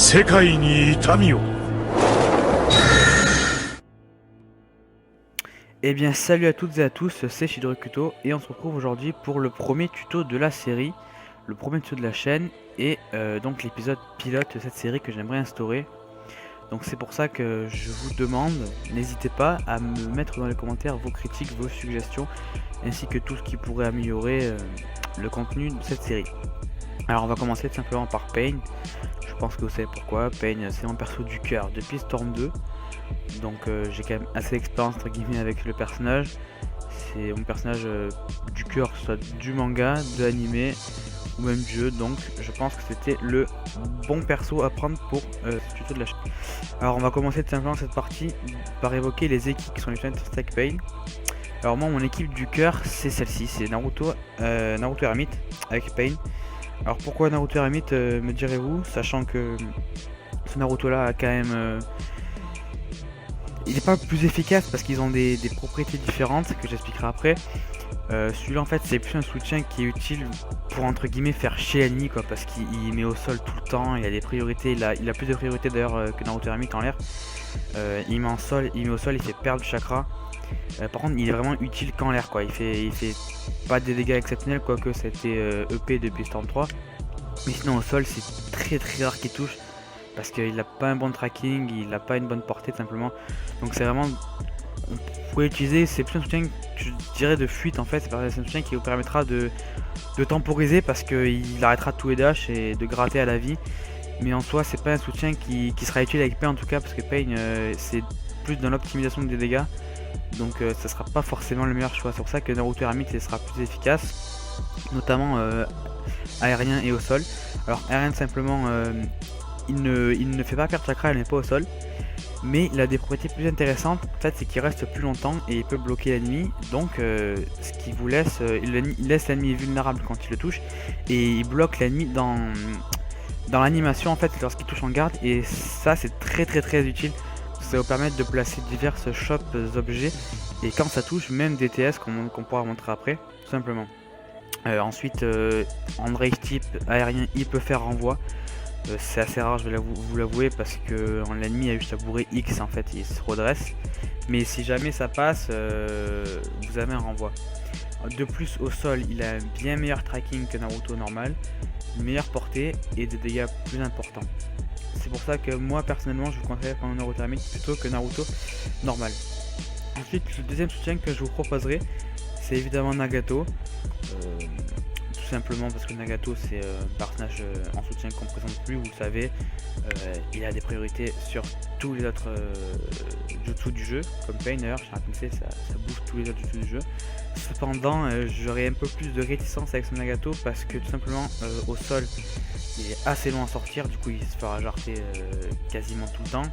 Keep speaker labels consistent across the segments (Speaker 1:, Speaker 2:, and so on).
Speaker 1: 世界に痛みを。
Speaker 2: Eh bien salut à toutes et à tous, c'est Shidorikuto et on se retrouve aujourd'hui pour le premier tuto de la série, le premier tuto de la chaîne et donc l'épisode pilote de cette série que j'aimerais instaurer. Donc c'est pour ça que je vous demande, n'hésitez pas à me mettre dans les commentaires vos critiques, vos suggestions ainsi que tout ce qui pourrait améliorer le contenu de cette série. Alors on va commencer tout simplement par Pain. Je pense que vous savez pourquoi. Pain c'est mon perso du cœur depuis Storm 2. Donc j'ai quand même assez d'expérience entre guillemets avec le personnage. C'est mon personnage du cœur, que ce soit du manga, de l'anime ou même du jeu. Donc je pense que c'était le bon perso à prendre pour ce tuto de la chaîne. Alors on va commencer tout simplement cette partie par évoquer les équipes qui sont les chaînes Stack Pain. Alors moi mon équipe du cœur c'est celle-ci, c'est Naruto Hermite avec Pain. Alors pourquoi Naruto Hermite me direz-vous, sachant que ce Naruto là a quand même il n'est pas le plus efficace parce qu'ils ont des propriétés différentes que j'expliquerai après. Celui-là en fait c'est plus un soutien qui est utile pour entre guillemets faire chier l'ennemi quoi, parce qu'il met au sol tout le temps, il a des priorités, il a plus de priorités d'ailleurs que Naruto Hermite en l'air. Il met au sol, il fait perdre du chakra. Par contre il est vraiment utile qu'en l'air quoi, il fait pas des dégâts exceptionnels quoique c'était EP depuis Storm 3. Mais sinon au sol c'est très rare qu'il touche. Parce qu'il n'a pas un bon tracking, il n'a pas une bonne portée tout simplement. Donc c'est vraiment, on pourrait utiliser, c'est plus un soutien, je dirais de fuite en fait, c'est un soutien qui vous permettra de temporiser parce qu'il arrêtera tous les dash et de gratter à la vie. Mais en soi c'est pas un soutien qui sera utile avec Pain en tout cas, parce que Pain c'est plus dans l'optimisation des dégâts. Donc ça sera pas forcément le meilleur choix, c'est pour ça que Naruto Hermite sera plus efficace, notamment aérien et au sol. Alors aérien simplement... il ne fait pas perdre chakra, il n'est pas au sol. Mais il a des propriétés plus intéressantes. En fait, c'est qu'il reste plus longtemps et il peut bloquer l'ennemi. Donc, ce qui vous laisse, il laisse l'ennemi vulnérable quand il le touche. Et il bloque l'ennemi dans l'animation en fait lorsqu'il touche en garde. Et ça, c'est très utile. Ça va vous permettre de placer divers shops objets. Et quand ça touche, même des TS qu'on pourra montrer après, tout simplement. Ensuite, en rage type aérien, il peut faire renvoi. C'est assez rare, je vais vous l'avouer, parce que l'ennemi a juste à bourrer X en fait, il se redresse. Mais si jamais ça passe, vous avez un renvoi. De plus au sol, il a un bien meilleur tracking que Naruto normal, une meilleure portée et des dégâts plus importants. C'est pour ça que moi personnellement je vous conseille prendre Naruto Hermite plutôt que Naruto normal. Ensuite le deuxième soutien que je vous proposerai, c'est évidemment Nagato. Tout simplement parce que Nagato c'est un personnage en soutien qu'on ne présente plus, vous le savez. Il a des priorités sur tous les autres jutsu du jeu, comme Pain d'ailleurs, je ça bouffe tous les autres jutsu du jeu. Cependant j'aurais un peu plus de réticence avec ce Nagato parce que tout simplement au sol il est assez long à sortir, du coup il se fera jarter quasiment tout le temps.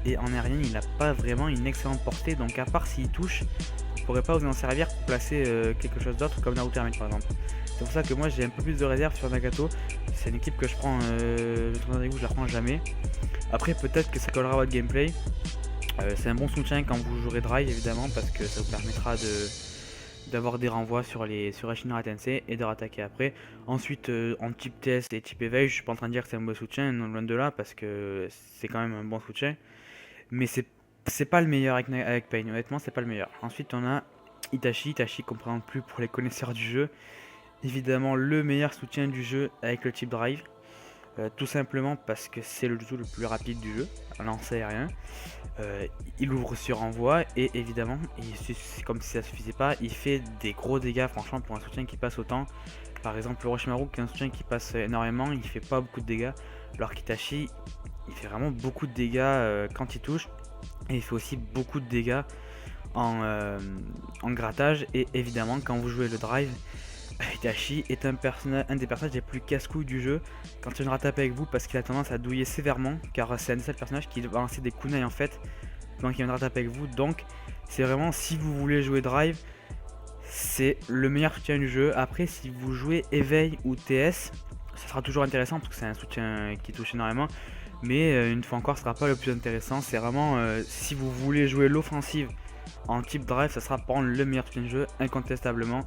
Speaker 2: Et en aérien il n'a pas vraiment une excellente portée, donc à part s'il touche, vous ne pourrez pas vous en servir pour placer quelque chose d'autre comme Naruto Hermite par exemple. C'est pour ça que moi j'ai un peu plus de réserve sur Nagato. C'est une équipe que je prends, je la prends jamais. Après peut-être que ça collera à votre gameplay. C'est un bon soutien quand vous jouerez Drive évidemment, parce que ça vous permettra d'avoir des renvois sur Shinra Tensei et de rattaquer après. Ensuite en type TS et type éveil, je suis pas en train de dire que c'est un bon soutien, non, loin de là, parce que c'est quand même un bon soutien. Mais c'est pas le meilleur avec Pain, honnêtement c'est pas le meilleur. Ensuite on a Itachi qu'on ne présente plus pour les connaisseurs du jeu. Évidemment le meilleur soutien du jeu avec le type drive, tout simplement parce que c'est le jutsu le plus rapide du jeu, un lancer aérien. Il ouvre sur envoi et évidemment, c'est comme si ça suffisait pas, il fait des gros dégâts franchement pour un soutien qui passe autant. Par exemple le Orochimaru qui est un soutien qui passe énormément, il fait pas beaucoup de dégâts, alors qu'Itachi il fait vraiment beaucoup de dégâts quand il touche, et il fait aussi beaucoup de dégâts en grattage. Et évidemment quand vous jouez le drive, Itachi est un des personnages les plus casse-couilles du jeu quand il ne rattrape avec vous, parce qu'il a tendance à douiller sévèrement, car c'est un des seuls personnages qui va lancer des kunai en fait quand il vient de rattraper avec vous. Donc c'est vraiment, si vous voulez jouer drive, c'est le meilleur soutien du jeu. Après si vous jouez éveil ou TS, ça sera toujours intéressant parce que c'est un soutien qui touche énormément, mais une fois encore ce sera pas le plus intéressant. C'est vraiment si vous voulez jouer l'offensive en type drive, ça sera pour le meilleur soutien de jeu incontestablement.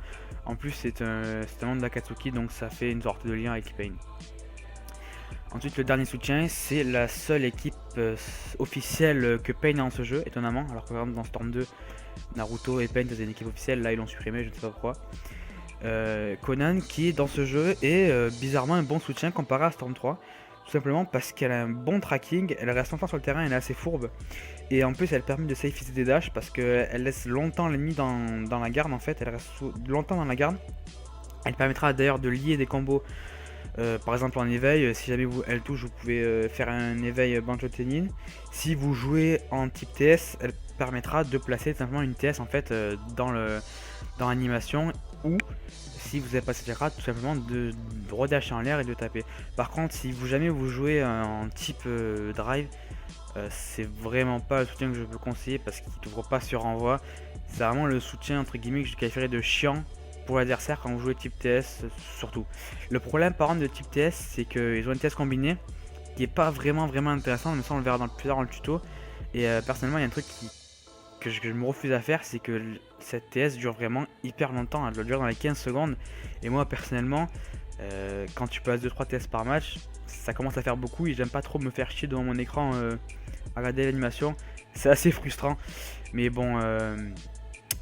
Speaker 2: En plus c'est un monde d'Akatsuki, donc ça fait une sorte de lien avec Pain. Ensuite, le dernier soutien, c'est la seule équipe officielle que Pain a en ce jeu, étonnamment. Alors que par exemple dans Storm 2, Naruto et Pain étaient une équipe officielle, là ils l'ont supprimé, je ne sais pas pourquoi. Conan qui dans ce jeu est bizarrement un bon soutien comparé à Storm 3. Tout simplement parce qu'elle a un bon tracking, elle reste longtemps sur le terrain, elle est assez fourbe. Et en plus elle permet de safeiser des dashs parce qu'elle laisse longtemps l'ennemi dans la garde en fait, elle reste longtemps dans la garde. Elle permettra d'ailleurs de lier des combos. Par exemple en éveil, si jamais elle touche, vous pouvez faire un éveil Bancho Tenin. Si vous jouez en type TS, elle permettra de placer simplement une TS en fait dans l'animation, ou si vous n'avez pas cette chakra, tout simplement de redasher en l'air et de taper. Par contre, si jamais vous jouez en type drive, c'est vraiment pas le soutien que je peux conseiller parce qu'il ne t'ouvre pas sur renvoi. C'est vraiment le soutien entre guillemets que je qualifierais de chiant pour l'adversaire quand vous jouez type TS surtout. Le problème par contre de type TS, c'est qu'ils ont une TS combinée qui est pas vraiment intéressante, mais ça on le verra plus tard dans le tuto. Et personnellement il y a un truc que je me refuse à faire, c'est que cette TS dure vraiment hyper longtemps, elle doit durer dans les 15 secondes. Et moi personnellement, quand tu passes 2-3 TS par match, ça commence à faire beaucoup et j'aime pas trop me faire chier devant mon écran à regarder l'animation. C'est assez frustrant, mais bon,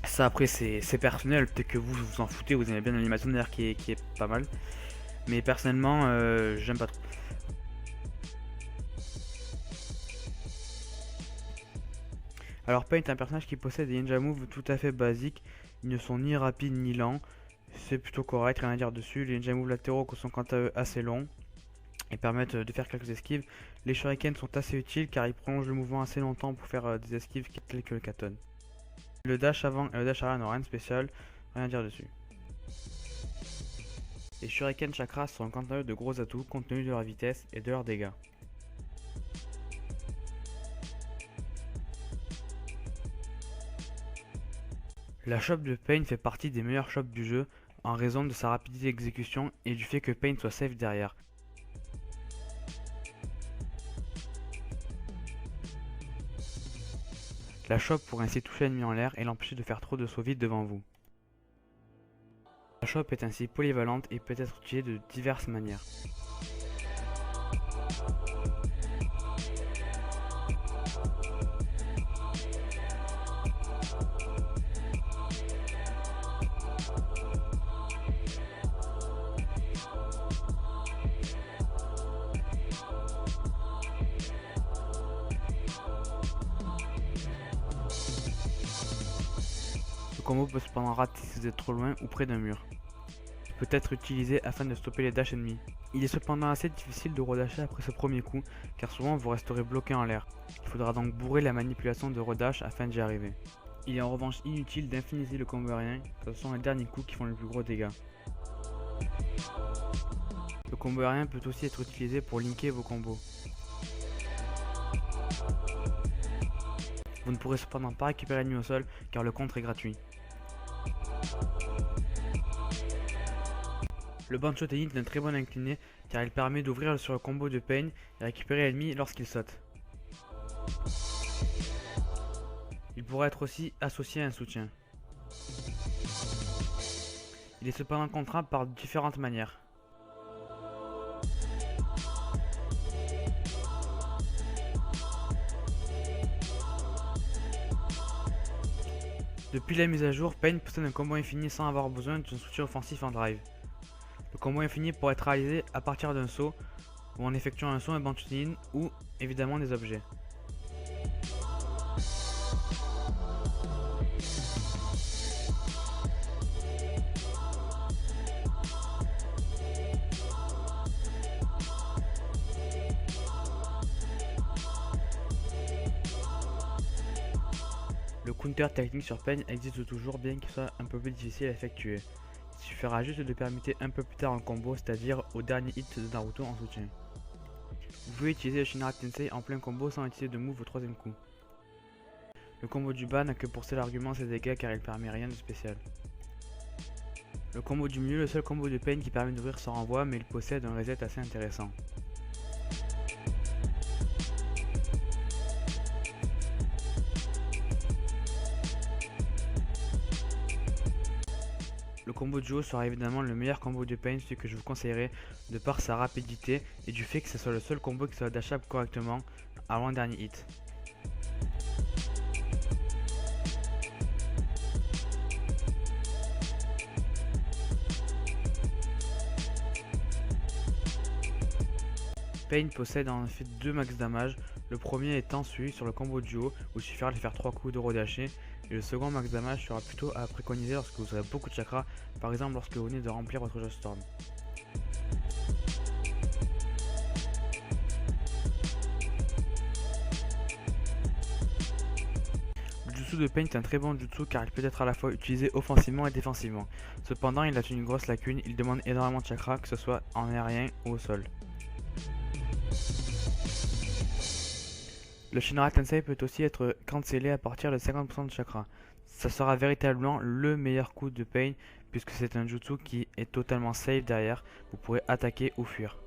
Speaker 2: ça après c'est personnel, peut-être que vous vous en foutez, vous aimez bien l'animation d'ailleurs qui est pas mal. Mais personnellement, j'aime pas trop. Alors Pain est un personnage qui possède des ninja moves tout à fait basiques, ils ne sont ni rapides ni lents, c'est plutôt correct, rien à dire dessus. Les ninja moves latéraux sont quant à eux assez longs et permettent de faire quelques esquives. Les shurikens sont assez utiles car ils prolongent le mouvement assez longtemps pour faire des esquives telles que le katon. Le dash avant et le dash arrière n'ont rien de spécial, rien à dire dessus. Les shuriken chakras sont quant à eux de gros atouts compte tenu de leur vitesse et de leurs dégâts. La chope de Pain fait partie des meilleures chopes du jeu en raison de sa rapidité d'exécution et du fait que Pain soit safe derrière. La chope pourrait ainsi toucher l'ennemi en l'air et l'empêcher de faire trop de sauts vite devant vous. La chope est ainsi polyvalente et peut être utilisée de diverses manières. Le combo peut cependant rater si vous êtes trop loin ou près d'un mur. Il peut être utilisé afin de stopper les dashs ennemis. Il est cependant assez difficile de redasher après ce premier coup, car souvent vous resterez bloqué en l'air. Il faudra donc bourrer la manipulation de redash afin d'y arriver. Il est en revanche inutile d'infiniser le combo aérien, car ce sont les derniers coups qui font le plus gros dégâts. Le combo aérien peut aussi être utilisé pour linker vos combos. Vous ne pourrez cependant pas récupérer l'ennemi au sol, car le contre est gratuit. Le Bancho Tenin est un très bon incliné car il permet d'ouvrir sur le combo de Pain et récupérer l'ennemi lorsqu'il saute. Il pourrait être aussi associé à un soutien. Il est cependant contraint par différentes manières. Depuis la mise à jour, Pain possède un combo infini sans avoir besoin d'un soutien offensif en drive. Le combo infini pourrait être réalisé à partir d'un saut, ou en effectuant un saut, un Bancho Tenin, ou évidemment des objets. Le counter technique sur Pain existe toujours bien qu'il soit un peu plus difficile à effectuer. Il suffira juste de permuter un peu plus tard en combo, c'est-à-dire au dernier hit de Naruto en soutien. Vous pouvez utiliser le Shinra Tensei en plein combo sans utiliser de move au troisième coup. Le combo du bas n'a que pour seul argument ses dégâts car il permet rien de spécial. Le combo du milieu est le seul combo de Pain qui permet d'ouvrir son renvoi, mais il possède un reset assez intéressant. Le combo duo sera évidemment le meilleur combo de Pain, celui que je vous conseillerais de par sa rapidité et du fait que ce soit le seul combo qui soit dashable correctement avant le dernier hit. Pain possède en effet 2 max damage, le premier étant celui sur le combo duo où il suffira de faire 3 coups de daché, et le second max damage sera plutôt à préconiser lorsque vous aurez beaucoup de chakra, par exemple lorsque vous venez de remplir votre Joss Storm. Le jutsu de Pain est un très bon jutsu car il peut être à la fois utilisé offensivement et défensivement. Cependant il a une grosse lacune, il demande énormément de chakra que ce soit en aérien ou au sol. Le Shinra Tensei peut aussi être cancellé à partir de 50% de chakra. Ça sera véritablement le meilleur coup de Pain puisque c'est un jutsu qui est totalement safe derrière, vous pourrez attaquer ou fuir.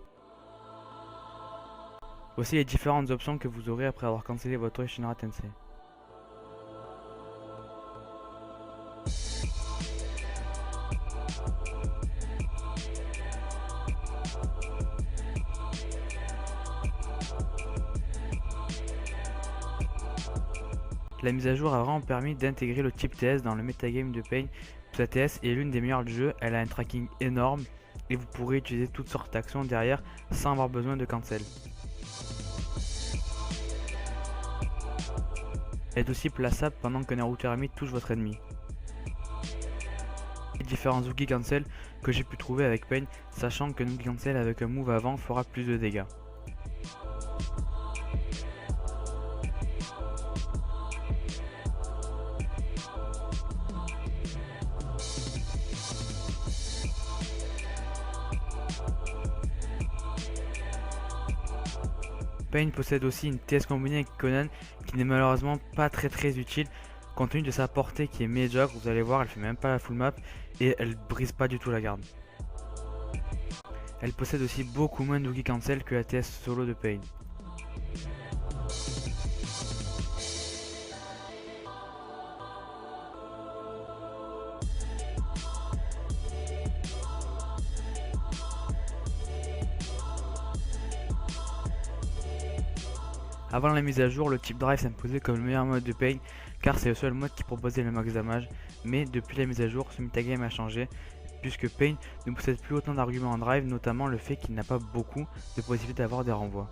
Speaker 2: Voici les différentes options que vous aurez après avoir cancellé votre Shinra Tensei. La mise à jour a vraiment permis d'intégrer le type TS dans le metagame de Pain. Sa TS est l'une des meilleures du jeu, elle a un tracking énorme et vous pourrez utiliser toutes sortes d'actions derrière sans avoir besoin de cancel. Elle est aussi plaçable pendant qu'un Naruto ermite touche votre ennemi. Les différents Zuki cancel que j'ai pu trouver avec Pain, sachant que Zuki cancel avec un move avant fera plus de dégâts. Pain possède aussi une TS combinée avec Conan qui n'est malheureusement pas très utile compte tenu de sa portée qui est médiocre. Vous allez voir, elle fait même pas la full map et elle brise pas du tout la garde. Elle possède aussi beaucoup moins d'Ugi cancel que la TS solo de Pain. Avant la mise à jour, le type drive s'imposait comme le meilleur mode de Pain car c'est le seul mode qui proposait le max damage, mais depuis la mise à jour, ce metagame a changé puisque Pain ne possède plus autant d'arguments en drive, notamment le fait qu'il n'a pas beaucoup de possibilités d'avoir des renvois.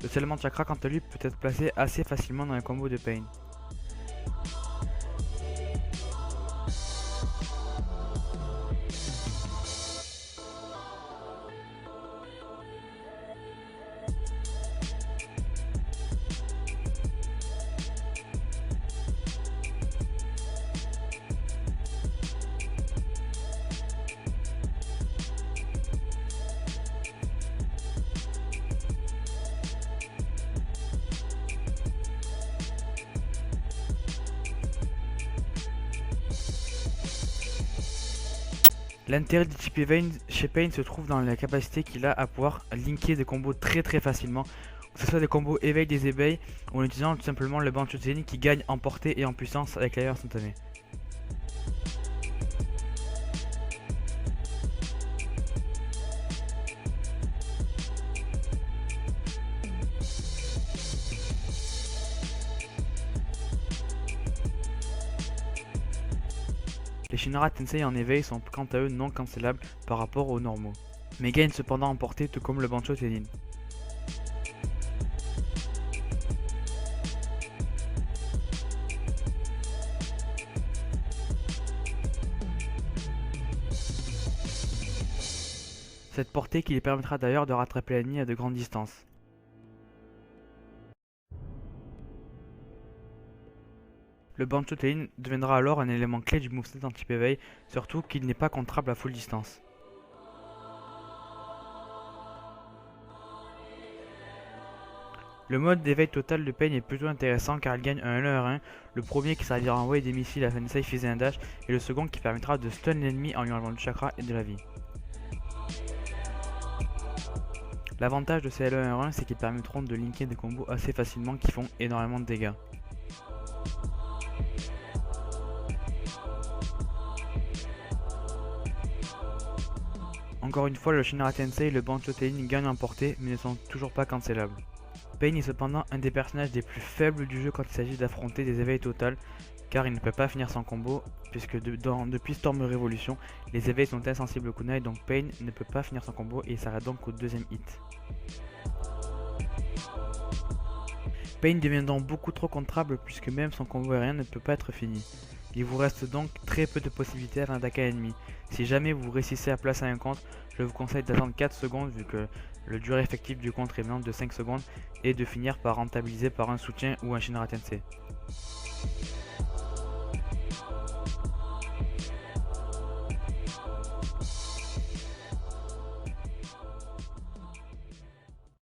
Speaker 2: Le scellement de chakra quant à lui peut être placé assez facilement dans les combos de Pain. L'intérêt du type Evade chez Pain se trouve dans la capacité qu'il a à pouvoir linker des combos très facilement, que ce soit des combos éveil des éveils ou en utilisant tout simplement le Bancho Zenin qui gagne en portée et en puissance avec l'air instantané. Les Shinra Tensei en éveil sont quant à eux non cancellables par rapport aux normaux, mais gagnent cependant en portée tout comme le Bancho Zenin. Cette portée qui lui permettra d'ailleurs de rattraper l'ennemi à de grandes distances. Le Bancho Zenin deviendra alors un élément clé du moveset anti éveil, surtout qu'il n'est pas contrable à full distance. Le mode d'éveil total de Pain est plutôt intéressant car il gagne un L1R1, le premier qui servira à envoyer des missiles à Sensei Fils et un dash, et le second qui permettra de stun l'ennemi en lui enlevant du chakra et de la vie. L'avantage de ces L1R1 c'est qu'ils permettront de linker des combos assez facilement qui font énormément de dégâts. Encore une fois, le Shinra Tensei et le Bancho Tenin gagnent en portée mais ne sont toujours pas cancellables. Pain est cependant un des personnages les plus faibles du jeu quand il s'agit d'affronter des éveils totales, car il ne peut pas finir son combo, puisque depuis Storm Revolution, les éveils sont insensibles au kunai, donc Pain ne peut pas finir son combo et il s'arrête donc au deuxième hit. Pain devient donc beaucoup trop contrable puisque même son combo aérien ne peut pas être fini. Il vous reste donc très peu de possibilités avant d'attaquer un ennemi. Si jamais vous réussissez à placer un contre, je vous conseille d'attendre 4 secondes vu que le durée effective du contre est maintenant de 5 secondes et de finir par rentabiliser par un soutien ou un Shinra Tensei.